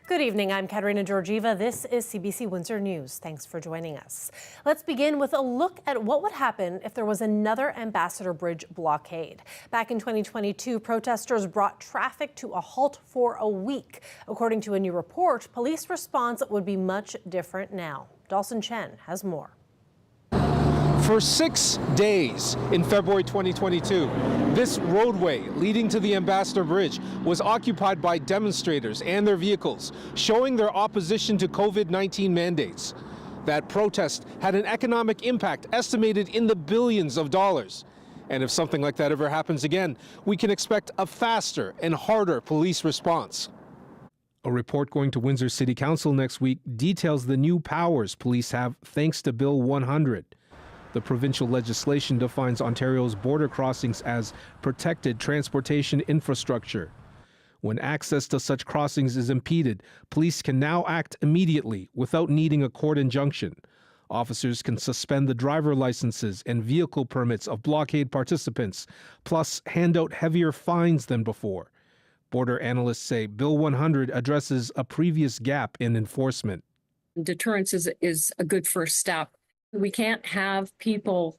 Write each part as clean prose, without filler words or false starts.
Good evening, I'm Katerina Georgieva. This is CBC Windsor News. Thanks for joining us. Let's begin with a look at what would happen if there was another Ambassador Bridge blockade. Back in 2022, protesters brought traffic to a halt for a week. According to a new report, police response would be much different now. Dawson Chen has more. For 6 days in February 2022, this roadway leading to the Ambassador Bridge was occupied by demonstrators and their vehicles, showing their opposition to COVID-19 mandates. That protest had an economic impact estimated in the billions of dollars. And if something like that ever happens again, we can expect a faster and harder police response. A report going to Windsor City Council next week details the new powers police have thanks to Bill 100. The provincial legislation defines Ontario's border crossings as protected transportation infrastructure. When access to such crossings is impeded, police can now act immediately without needing a court injunction. Officers can suspend the driver licenses and vehicle permits of blockade participants, plus hand out heavier fines than before. Border analysts say Bill 100 addresses a previous gap in enforcement. Deterrence is a good first step. We can't have people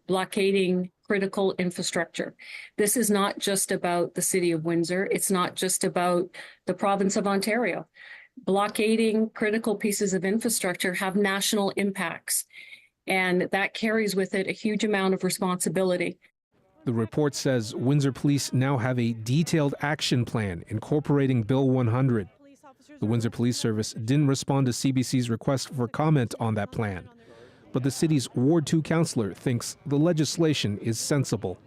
blockading critical infrastructure. This is not just about the city of Windsor. It's not just about the province of Ontario. Blockading critical pieces of infrastructure have national impacts, and that carries with it a huge amount of responsibility. The report says Windsor Police now have a detailed action plan incorporating Bill 100. The Windsor Police Service didn't respond to CBC's request for comment on that plan. But the city's Ward 2 councillor thinks the legislation is sensible.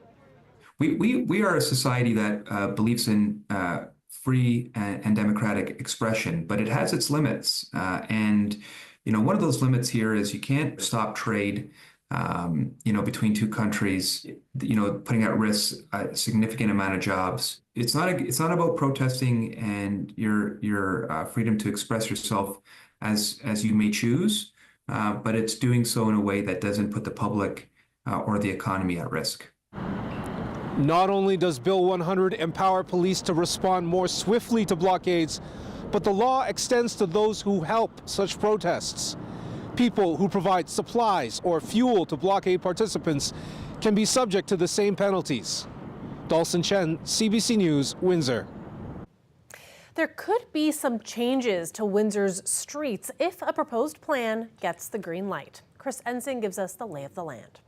We are a society that believes in free and democratic expression, but it has its limits. And one of those limits here is you can't stop trade, between two countries, putting at risk a significant amount of jobs. It's not about protesting and your freedom to express yourself as you may choose. But it's doing so in a way that doesn't put the public or the economy at risk. Not only does Bill 100 empower police to respond more swiftly to blockades, but the law extends to those who help such protests. People who provide supplies or fuel to blockade participants can be subject to the same penalties. Dawson Chen, CBC News, Windsor. There could be some changes to Windsor's streets if a proposed plan gets the green light. Chris Ensing gives us the lay of the land.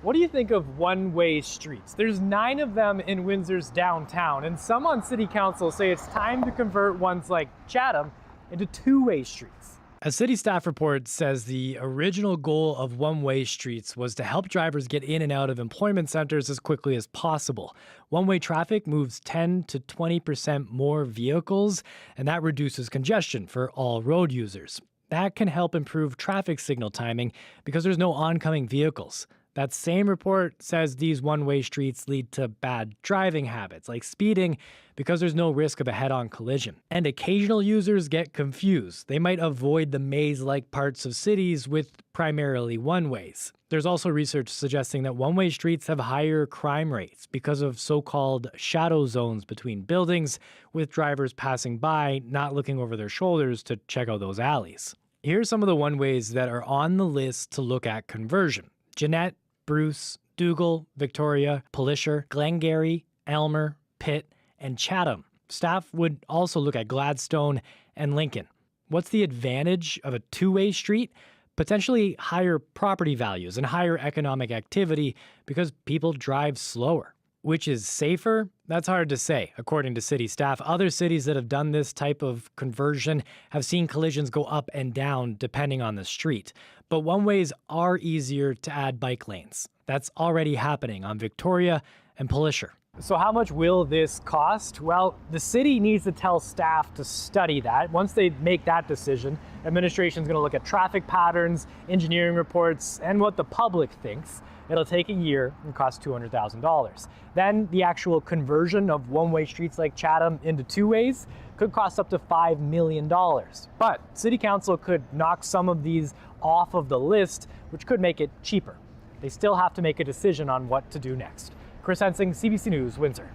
What do you think of one-way streets? There's 9 of them in Windsor's downtown, and some on City Council say it's time to convert ones like Chatham into two-way streets. A city staff report says the original goal of one-way streets was to help drivers get in and out of employment centers as quickly as possible. One-way traffic moves 10 to 20% more vehicles, and that reduces congestion for all road users. That can help improve traffic signal timing because there's no oncoming vehicles. That same report says these one-way streets lead to bad driving habits, like speeding, because there's no risk of a head-on collision. And occasional users get confused. They might avoid the maze-like parts of cities with primarily one-ways. There's also research suggesting that one-way streets have higher crime rates because of so-called shadow zones between buildings, with drivers passing by, not looking over their shoulders to check out those alleys. Here's some of the one-ways that are on the list to look at conversion. Jeanette, Bruce, Dougal, Victoria, Polisher, Glengarry, Elmer, Pitt, and Chatham. Staff would also look at Gladstone and Lincoln. What's the advantage of a two-way street? Potentially higher property values and higher economic activity because people drive slower. Which is safer? That's hard to say, according to city staff. Other cities that have done this type of conversion have seen collisions go up and down depending on the street. But one-ways are easier to add bike lanes. That's already happening on Victoria and Polisher. So how much will this cost? Well, the city needs to tell staff to study that. Once they make that decision, administration's going to look at traffic patterns, engineering reports, and what the public thinks. It'll take a year and cost $200,000. Then the actual conversion of one-way streets like Chatham into two-ways could cost up to $5 million. But City Council could knock some of these off of the list, which could make it cheaper. They still have to make a decision on what to do next. Chris Ensing, CBC News, Windsor.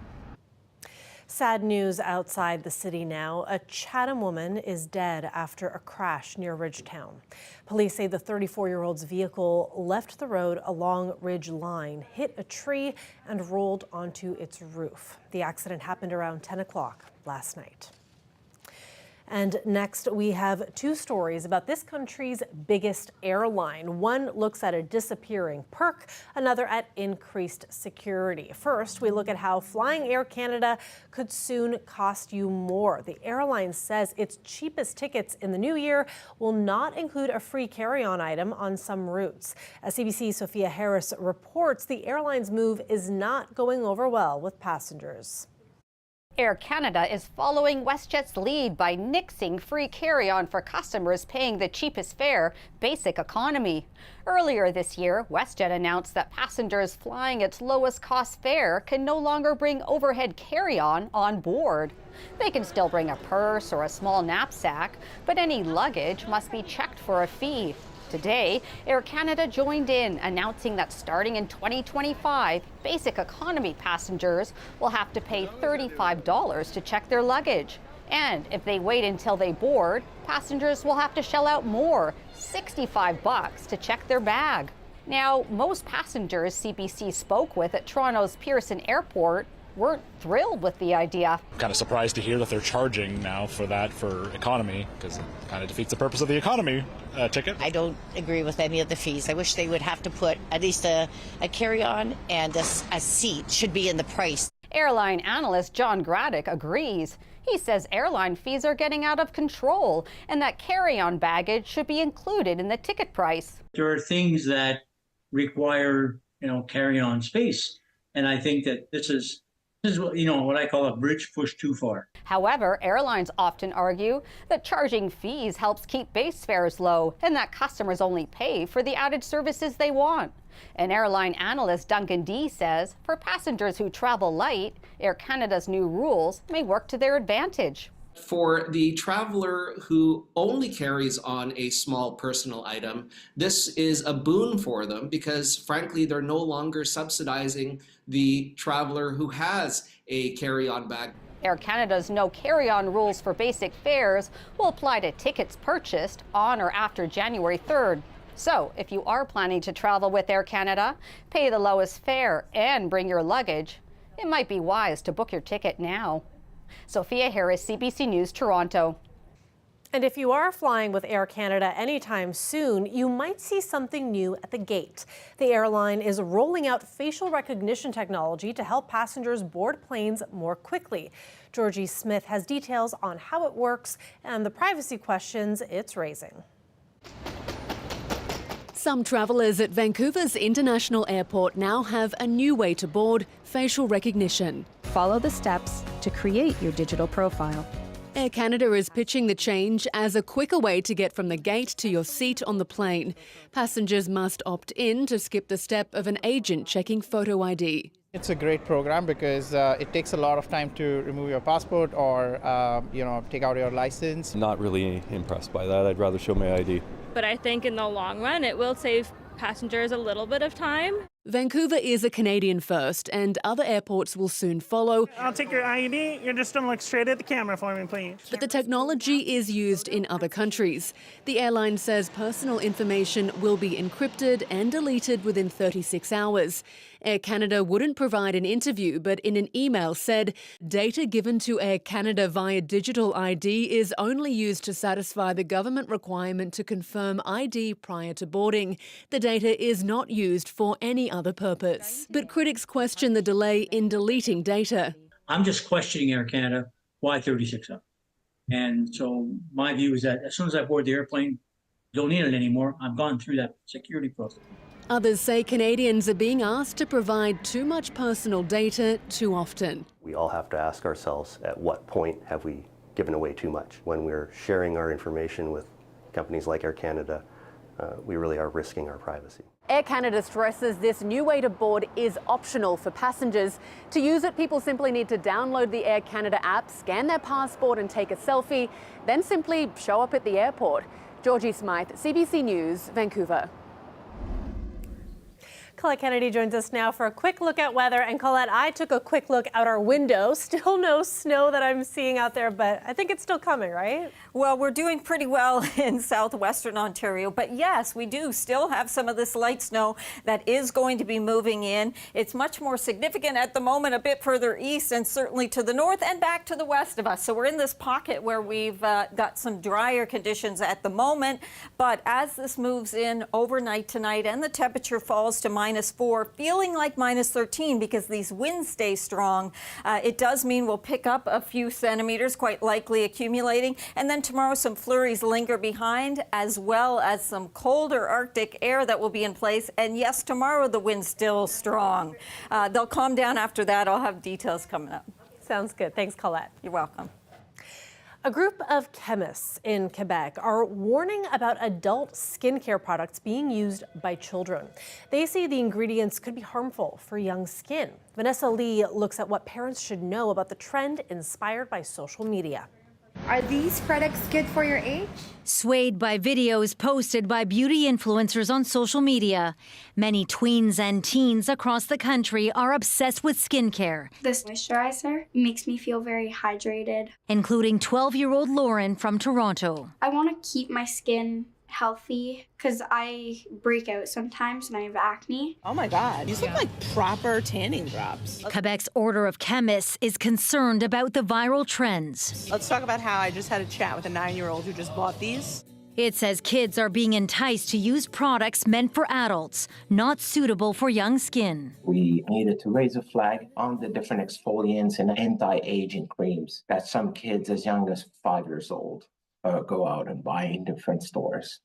Sad news outside the city now. A Chatham woman is dead after a crash near Ridgetown. Police say the 34-year-old's vehicle left the road along Ridge Line, hit a tree, and rolled onto its roof. The accident happened around 10 o'clock last night. And next, we have two stories about this country's biggest airline. One looks at a disappearing perk, another at increased security. First, we look at how flying Air Canada could soon cost you more. The airline says its cheapest tickets in the new year will not include a free carry-on item on some routes. As CBC's Sophia Harris reports, the airline's move is not going over well with passengers. Air Canada is following WestJet's lead by nixing free carry-on for customers paying the cheapest fare, basic economy. Earlier this year, WestJet announced that passengers flying its lowest cost fare can no longer bring overhead carry-on on board. They can still bring a purse or a small knapsack, but any luggage must be checked for a fee. Today, Air Canada joined in, announcing that starting in 2025, basic economy passengers will have to pay $35 to check their luggage. And if they wait until they board, passengers will have to shell out more, $65 to check their bag. Now, most passengers CBC spoke with at Toronto's Pearson Airport weren't thrilled with the idea. I'm kind of surprised to hear that they're charging now for that for economy, because it kind of defeats the purpose of the economy ticket. I don't agree with any of the fees. I wish they would have to put at least a carry-on and a seat should be in the price. Airline analyst John Graddick agrees. He says airline fees are getting out of control and that carry-on baggage should be included in the ticket price. There are things that require, carry-on space, and I think that this is what I call a bridge pushed too far. However, airlines often argue that charging fees helps keep base fares low and that customers only pay for the added services they want. An airline analyst, Duncan D, says for passengers who travel light, Air Canada's new rules may work to their advantage. For the traveler who only carries on a small personal item, this is a boon for them because, frankly, they're no longer subsidizing the traveler who has a carry-on bag. Air Canada's no carry-on rules for basic fares will apply to tickets purchased on or after January 3rd. So, if you are planning to travel with Air Canada, pay the lowest fare and bring your luggage, it might be wise to book your ticket now. Sophia Harris, CBC News, Toronto. And if you are flying with Air Canada anytime soon, you might see something new at the gate. The airline is rolling out facial recognition technology to help passengers board planes more quickly. Georgie Smith has details on how it works and the privacy questions it's raising. Some travellers at Vancouver's International Airport now have a new way to board: facial recognition. Follow the steps to create your digital profile. Air Canada is pitching the change as a quicker way to get from the gate to your seat on the plane. Passengers must opt in to skip the step of an agent checking photo ID. It's a great program because it takes a lot of time to remove your passport or, take out your license. Not really impressed by that. I'd rather show my ID. But I think in the long run, it will save passengers a little bit of time. Vancouver is a Canadian first, and other airports will soon follow. I'll take your ID. You're just going to look straight at the camera for me, please. But the technology is used in other countries. The airline says personal information will be encrypted and deleted within 36 hours. Air Canada wouldn't provide an interview, but in an email said data given to Air Canada via digital ID is only used to satisfy the government requirement to confirm ID prior to boarding. The data is not used for any other purpose. But critics question the delay in deleting data. I'm just questioning Air Canada, why 36 hours? And so my view is that as soon as I board the airplane, don't need it anymore. I've gone through that security process. Others say Canadians are being asked to provide too much personal data too often. We all have to ask ourselves, at what point have we given away too much? When we're sharing our information with companies like Air Canada, we really are risking our privacy. Air Canada stresses this new way to board is optional for passengers. To use it, people simply need to download the Air Canada app, scan their passport and take a selfie, then simply show up at the airport. Georgie Smythe, CBC News, Vancouver. Colette Kennedy joins us now for a quick look at weather. And Colette, I took a quick look out our window. Still no snow that I'm seeing out there, but I think it's still coming, right? Well, we're doing pretty well in southwestern Ontario, but yes, we do still have some of this light snow that is going to be moving in. It's much more significant at the moment a bit further east and certainly to the north and back to the west of us. So we're in this pocket where we've got some drier conditions at the moment, but as this moves in overnight tonight and the temperature falls to -4, feeling like -13 because these winds stay strong, it does mean we'll pick up a few centimeters, quite likely accumulating, and then tomorrow some flurries linger behind, as well as some colder Arctic air that will be in place. And yes, tomorrow the wind's still strong. They'll calm down after that. I'll have details coming up. Sounds good. Thanks, Colette. You're welcome. A group of chemists in Quebec are warning about adult skincare products being used by children. They say the ingredients could be harmful for young skin. Vanessa Lee looks at what parents should know about the trend inspired by social media. Are these products good for your age? Swayed by videos posted by beauty influencers on social media, many tweens and teens across the country are obsessed with skincare. This moisturizer makes me feel very hydrated. Including 12-year-old Lauren from Toronto. I want to keep my skin healthy because I break out sometimes and I have acne. Oh my God, these look like proper tanning drops. Quebec's Order of Chemists is concerned about the viral trends. Let's talk about how I just had a chat with a 9-year-old who just bought these. It says kids are being enticed to use products meant for adults, not suitable for young skin. We needed to raise a flag on the different exfoliants and anti-aging creams that some kids as young as 5 years old go out and buy in different stores.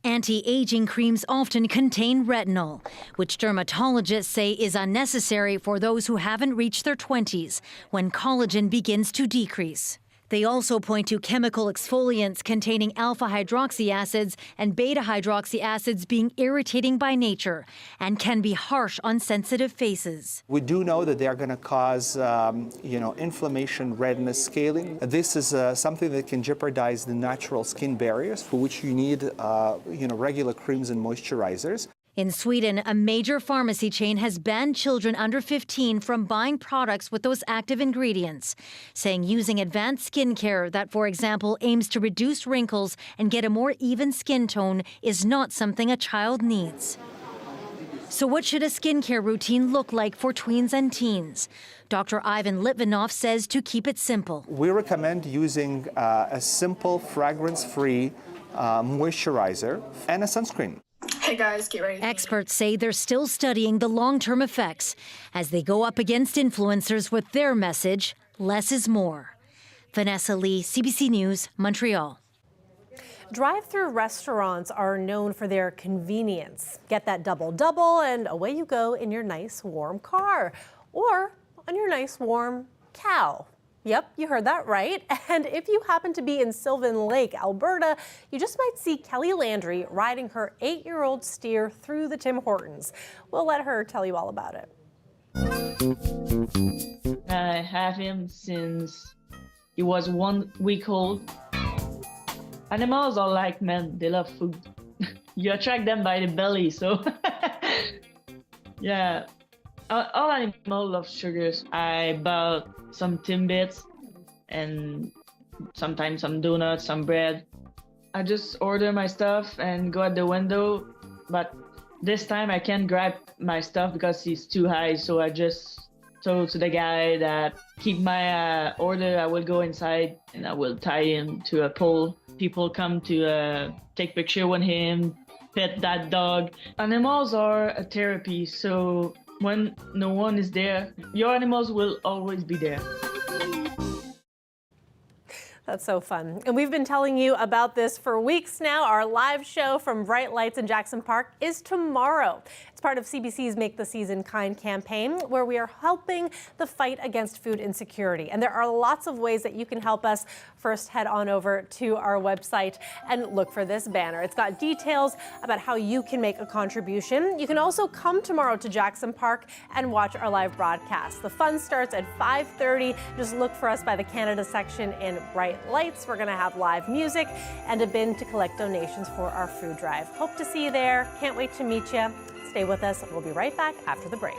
Anti-aging creams often contain retinol, which dermatologists say is unnecessary for those who haven't reached their 20s, when collagen begins to decrease. They also point to chemical exfoliants containing alpha hydroxy acids and beta hydroxy acids being irritating by nature and can be harsh on sensitive faces. We do know that they are going to cause, inflammation, redness, scaling. This is something that can jeopardize the natural skin barriers for which you need, regular creams and moisturizers. In Sweden, a major pharmacy chain has banned children under 15 from buying products with those active ingredients, saying using advanced skincare that, for example, aims to reduce wrinkles and get a more even skin tone is not something a child needs. So what should a skincare routine look like for tweens and teens? Dr. Ivan Litvinov says to keep it simple. We recommend using a simple, fragrance-free moisturizer and a sunscreen. Hey guys, get ready. Experts say they're still studying the long-term effects as they go up against influencers with their message, less is more. Vanessa Lee, CBC News, Montreal. Drive-thru restaurants are known for their convenience. Get that double-double and away you go in your nice warm car or on your nice warm cow. Yep, you heard that right. And if you happen to be in Sylvan Lake, Alberta, you just might see Kelly Landry riding her 8-year-old steer through the Tim Hortons. We'll let her tell you all about it. I have him since he was 1 week old. Animals are like men, they love food. You attract them by the belly, so yeah. All animals love sugars. I bought some Timbits and sometimes some donuts, some bread. I just order my stuff and go out the window, but this time I can't grab my stuff because he's too high, so I just told to the guy that keep my order, I will go inside and I will tie him to a pole. People come to take picture with him, pet that dog. Animals are a therapy, so when no one is there, your animals will always be there. That's so fun. And we've been telling you about this for weeks now. Our live show from Bright Lights in Jackson Park is tomorrow. It's part of CBC's Make the Season Kind campaign, where we are helping the fight against food insecurity. And there are lots of ways that you can help us. First, head on over to our website and look for this banner. It's got details about how you can make a contribution. You can also come tomorrow to Jackson Park and watch our live broadcast. The fun starts at 5:30. Just look for us by the Canada section in Bright Lights. We're going to have live music and a bin to collect donations for our food drive. Hope to see you there. Can't wait to meet you. Stay with us. We'll be right back after the break.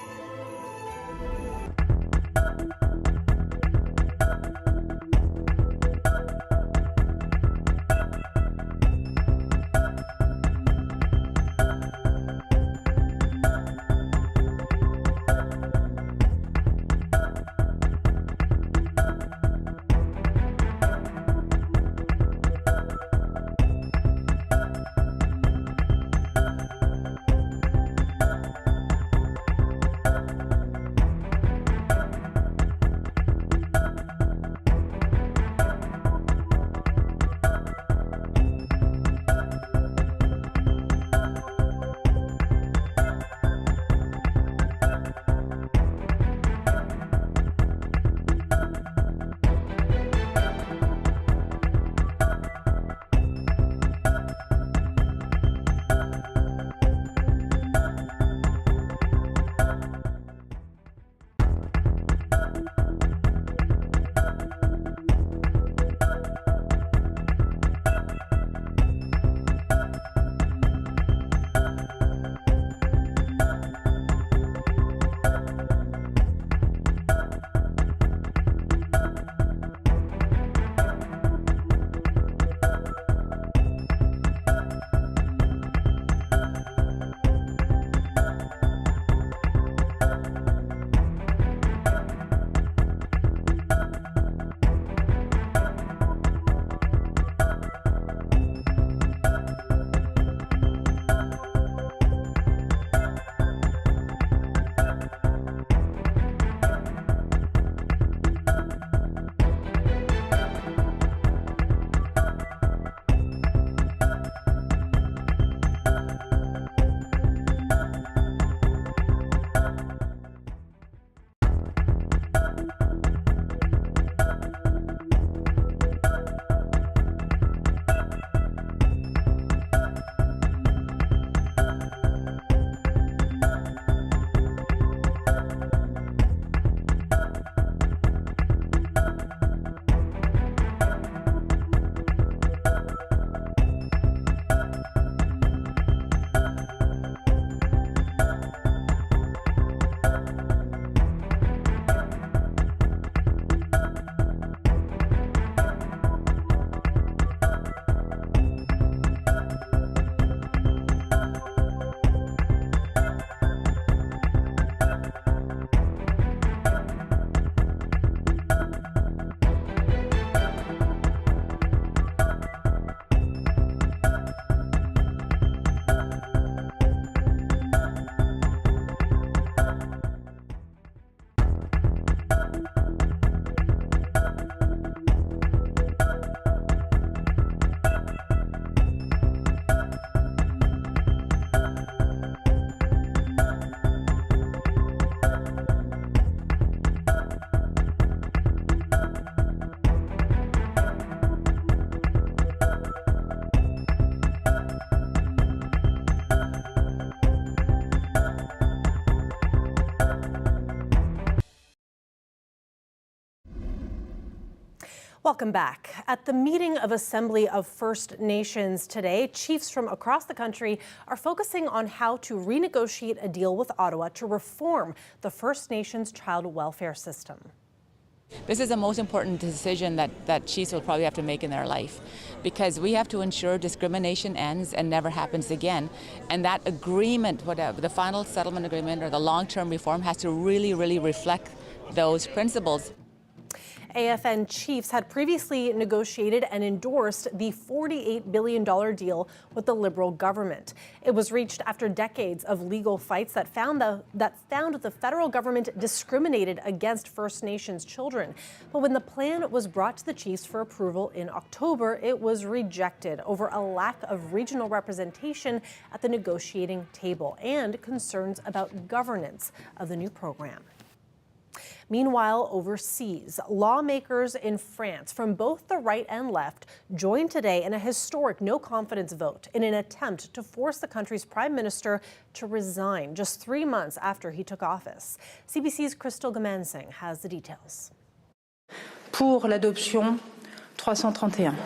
Welcome back. At the meeting of Assembly of First Nations today, chiefs from across the country are focusing on how to renegotiate a deal with Ottawa to reform the First Nations child welfare system. This is the most important decision that chiefs will probably have to make in their life, because we have to ensure discrimination ends and never happens again. And that agreement, whatever, the final settlement agreement or the long-term reform has to really, really reflect those principles. AFN chiefs had previously negotiated and endorsed the $48 billion deal with the Liberal government. It was reached after decades of legal fights that found the federal government discriminated against First Nations children. But when the plan was brought to the chiefs for approval in October, it was rejected over a lack of regional representation at the negotiating table and concerns about governance of the new program. Meanwhile, overseas, lawmakers in France from both the right and left joined today in a historic no-confidence vote in an attempt to force the country's prime minister to resign just 3 months after he took office. CBC's Crystal Gamansing has the details. Pour l'adoption 331.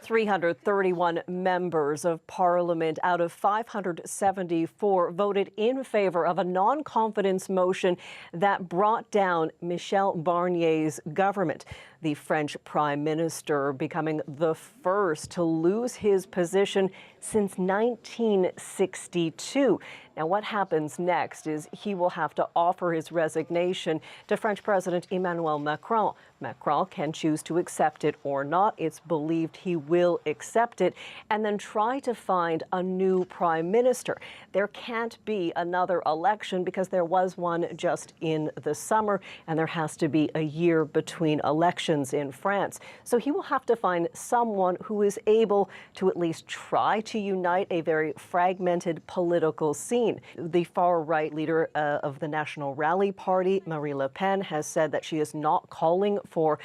331 members of Parliament out of 574 voted in favor of a non-confidence motion that brought down Michel Barnier's government. The French Prime Minister becoming the first to lose his position since 1962. Now, what happens next is he will have to offer his resignation to French President Emmanuel Macron. Macron can choose to accept it or not. It's believed he will accept it and then try to find a new prime minister. There can't be another election because there was one just in the summer, and there has to be a year between elections in France. So he will have to find someone who is able to at least try to unite a very fragmented political scene. The far-right leader of the National Rally Party, Marine Le Pen, has said that she is not calling for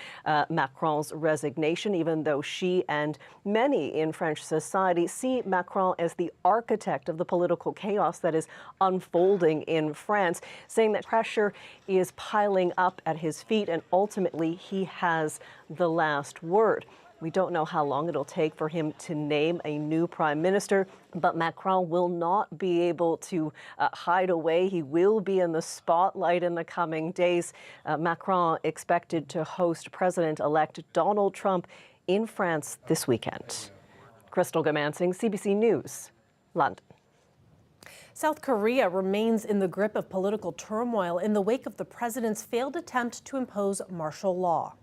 Macron's resignation, even though she and many in French society see Macron as the architect of the political chaos that is unfolding in France, saying that pressure is piling up at his feet and ultimately he has the last word. We don't know how long it'll take for him to name a new prime minister, but Macron will not be able to hide away. He will be in the spotlight in the coming days. Macron expected to host President-elect Donald Trump in France this weekend. Crystal Gamansing, CBC News, London. South Korea remains in the grip of political turmoil in the wake of the president's failed attempt to impose martial law.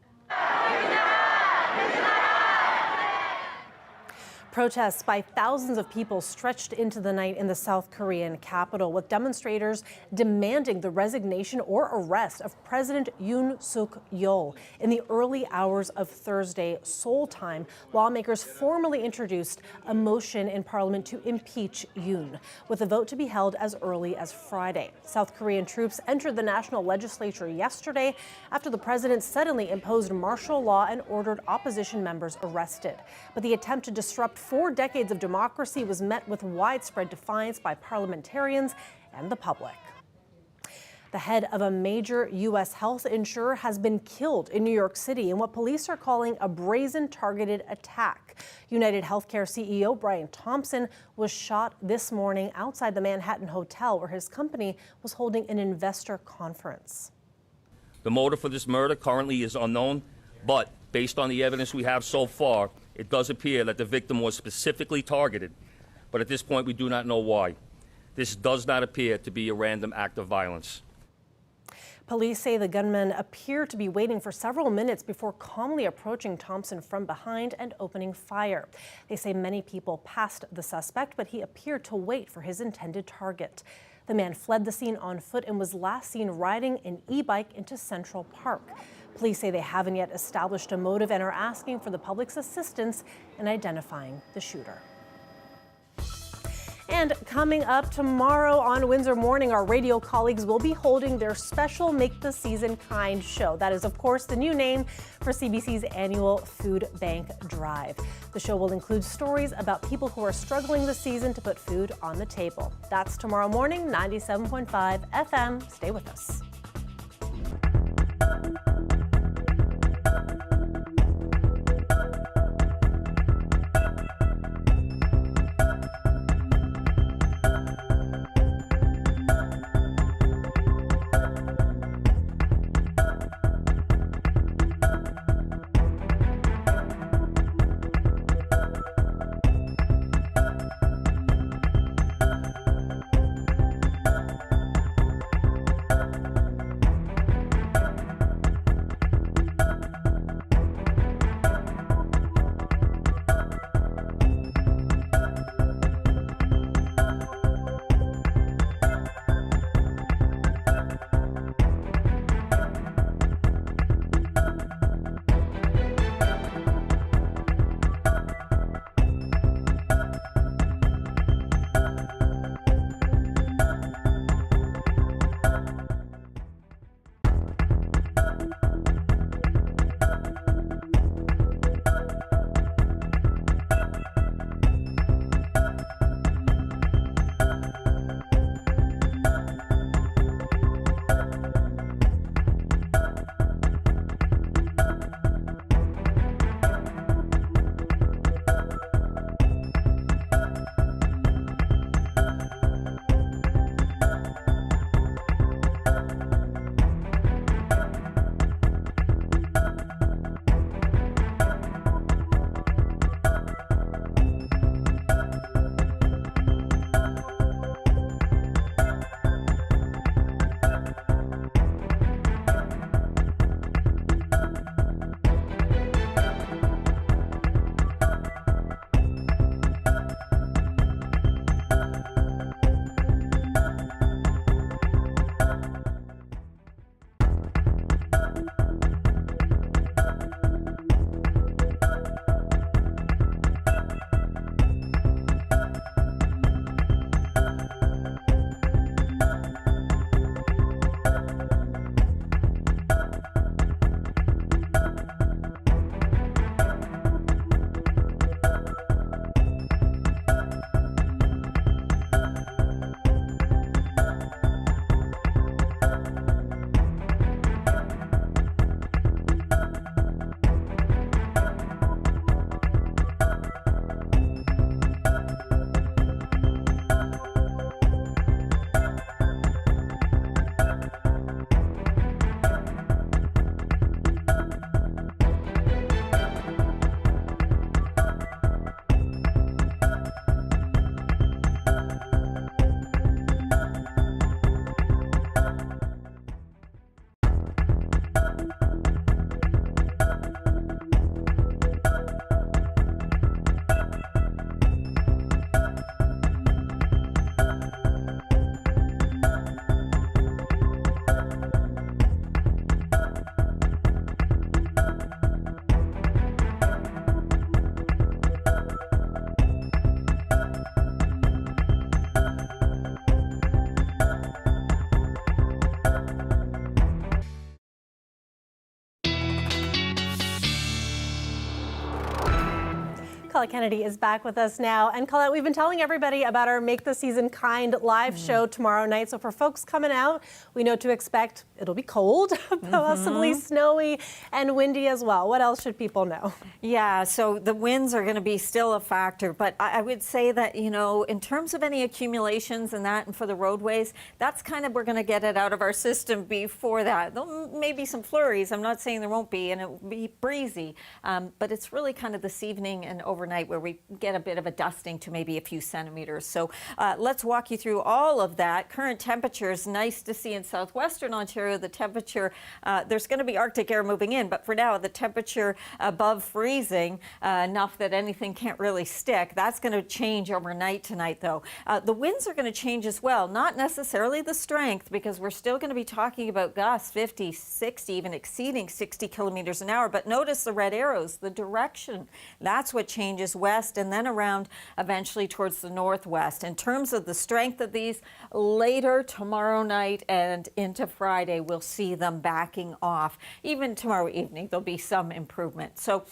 Protests by thousands of people stretched into the night in the South Korean capital, with demonstrators demanding the resignation or arrest of President Yoon Suk-yeol. In the early hours of Thursday, Seoul time, lawmakers formally introduced a motion in Parliament to impeach Yoon, with a vote to be held as early as Friday. South Korean troops entered the national legislature yesterday after the president suddenly imposed martial law and ordered opposition members arrested. But the attempt to disrupt 4 decades of democracy was met with widespread defiance by parliamentarians and the public. The head of a major U.S. health insurer has been killed in New York City in what police are calling a brazen targeted attack. United Healthcare CEO Brian Thompson was shot this morning outside the Manhattan Hotel where his company was holding an investor conference. The motive for this murder currently is unknown, but based on the evidence we have so far, it does appear that the victim was specifically targeted, but at this point we do not know why. This does not appear to be a random act of violence. Police say the gunman appeared to be waiting for several minutes before calmly approaching Thompson from behind and opening fire. They say many people passed the suspect, but he appeared to wait for his intended target. The man fled the scene on foot and was last seen riding an e-bike into Central Park. Police say they haven't yet established a motive and are asking for the public's assistance in identifying the shooter. And coming up tomorrow on Windsor Morning, our radio colleagues will be holding their special Make the Season Kind show. That is, of course, the new name for CBC's annual Food Bank Drive. The show will include stories about people who are struggling this season to put food on the table. That's tomorrow morning, 97.5 FM. Stay with us. Colette Kennedy is back with us now. And Colette, we've been telling everybody about our Make the Season Kind live show tomorrow night. So for folks coming out, we know to expect it'll be cold, possibly snowy and windy as well. What else should people know? Yeah, so the winds are going to be still a factor, but I would say that, you know, in terms of any accumulations and that, and for the roadways, that's kind of, we're going to get it out of our system before that. There may be some flurries. I'm not saying there won't be, and it will be breezy, but it's really kind of this evening and overnight where we get a bit of a dusting to maybe a few centimeters. So let's walk you through all of that. Current temperatures, nice to see in southwestern Ontario, the temperature, there's going to be Arctic air moving in, but for now, the temperature above freezing, enough that anything can't really stick. That's going to change overnight tonight, though. The winds are going to change as well, not necessarily the strength, because we're still going to be talking about gusts 50, 60, even exceeding 60 kilometers an hour. But notice the red arrows, the direction. That's what changes west and then around eventually towards the northwest. In terms of the strength of these, later tomorrow night and into Friday, we'll see them backing off. Even tomorrow evening, there'll be some improvement. So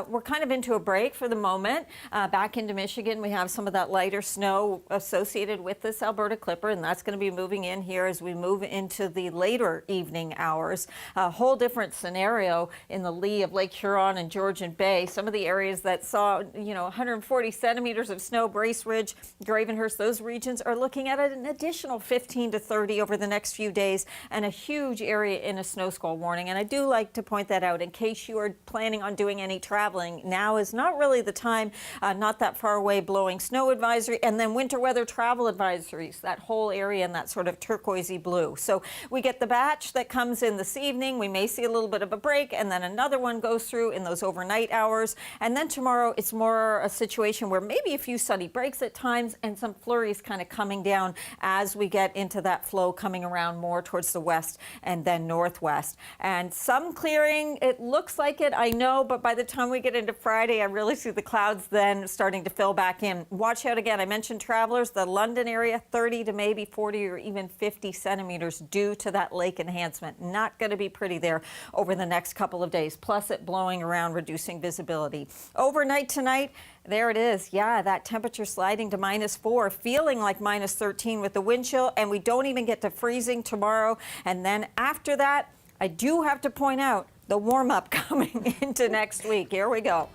we're kind of into a break for the moment. Back into Michigan, we have some of that lighter snow associated with this Alberta Clipper, and that's going to be moving in here as we move into the later evening hours. A whole different scenario in the lee of Lake Huron and Georgian Bay. Some of the areas that saw, 140 centimeters of snow, Brace Ridge, Gravenhurst, those regions are looking at an additional 15 to 30 over the next few days, and a huge area in a snow squall warning. And I do like to point that out in case you are planning on doing any traveling. Now is not really the time, not that far away, blowing snow advisory, and then winter weather travel advisories, that whole area in that sort of turquoisey blue. So we get the batch that comes in this evening. We may see a little bit of a break, and then another one goes through in those overnight hours. And then tomorrow, it's more a situation where maybe a few sunny breaks at times and some flurries kind of coming down as we get into that flow coming around more towards the west and then northwest. And some clearing, it looks like it, I know, but by the time we get into Friday, I really see the clouds then starting to fill back in. Watch out again. I mentioned travelers, the London area, 30 to maybe 40 or even 50 centimeters due to that lake enhancement. Not going to be pretty there over the next couple of days, plus it blowing around, reducing visibility. Overnight tonight, there it is. Yeah, that temperature sliding to -4, feeling like -13 with the wind chill, and we don't even get to freezing tomorrow. And then after that, I do have to point out the warm-up coming into next week. Here we go.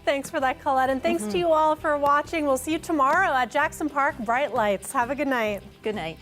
Thanks for that, Colette, and thanks to you all for watching. We'll see you tomorrow at Jackson Park Bright Lights. Have a good night. Good night.